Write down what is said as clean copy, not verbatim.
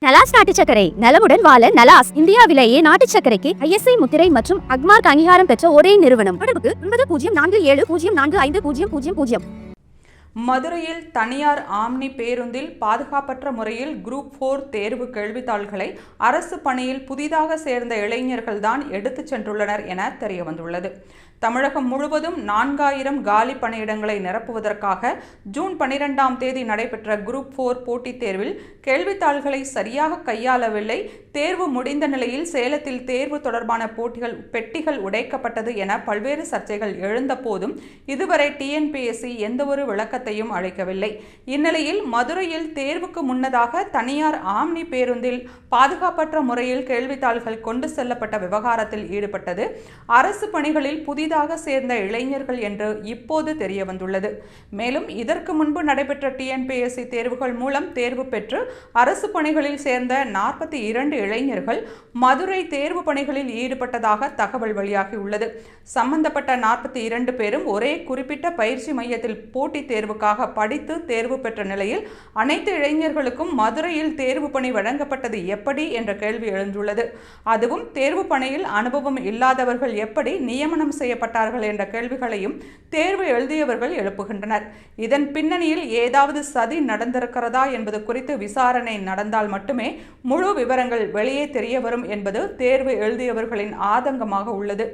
நலாஸ் நாட்டு சர்க்கரை நலமுடன் வாழ நலாஸ் இந்தியாவிலேயே நாட்டு சர்க்கரைக்கு ISI முத்திரை மற்றும் அக்மார்க் அங்கீகாரம் பெற்ற ஒரே நிறுவனம். தொடர்புக்கு 9047045000. மதுரையில் தனியார் ஆம்னி பேருந்தில் பாதுகாப்பற்ற முறையில் குரூப் 4 தேர்வு கேள்வித்தாள்களை அரசு பணியில் புதிதாக சேர்ந்த இளைஞர்கள்தான் எடுத்துச் சென்றுள்ளனர் என தெரியவந்துள்ளது. தமிழகம் முழுவதும் 4000 காலி பணியிடங்களை நிரப்புவதற்காக ஜூன் 12ஆம் தேதி நடைபெற்ற குரூப் 4 போட்டித் தேர்வில் கேள்வித்தாள்களை சரியாக கையாளவில்லை. தேர்வு முடிந்த நிலையில் சேலத்தில் தேர்வு தொடர்பான பெட்டிகள் உடைக்கப்பட்டது என பல்வேறு சர்ச்சைகள் எழுந்த போதும் இதுவரை TNPSC எந்தவொரு விளக்கத்தையும் அளிக்கவில்லை. இந்நிலையில் மதுரையில் தேர்வுக்கு முன்னதாக தனியார் ஆம்னி பேருந்தில் பாதுகாப்பற்ற முறையில் கேள்வித்தாள்கள் கொண்டு செல்லப்பட்ட விவகாரத்தில் ஈடுபட்டது அரசு பணிகளில் புதிதாக சேர்ந்த இளைஞர்கள் என்று இப்போது தெரிய வந்துள்ளது. மேலும் இதற்கு முன்பு நடைபெற்ற TNPSC தேர்வுகள் மூலம் தேர்வு பெற்று அரசு பணிகளில் சேர்ந்த 42 இளைஞர்கள் மதுரை தேர்வு பணிகளில் ஈடுபட்டதாக தகவல் வெளியாகியுள்ளது. சம்பந்தப்பட்ட 42 பேரும் ஒரே குறிப்பிட்ட பயிற்சி மையத்தில் போட்டித் தேர்வுக்காக படித்து தேர்வு பெற்ற நிலையில் அனைத்து இளைஞர்களுக்கும் மதுரையில் தேர்வு பணி வழங்கப்பட்டது எப்படி என்ற கேள்வி எழுந்துள்ளது. அதுவும் தேர்வு பணியில் அனுபவம் இல்லாதவர்கள் எப்படி நியமனம் செய்யப்பட்டார்கள் என்ற கேள்விகளையும் தேர்வு எழுதியவர்கள் எழுப்புகின்றனர். இதன் பின்னணியில் ஏதாவது சதி நடந்திருக்கிறதா என்பது குறித்து விசாரணை நடந்தால் மட்டுமே முழு விவரங்கள் வெளியே தெரிய வரும் என்பது தேர்வு எழுதியவர்களின் ஆதங்கமாக உள்ளது.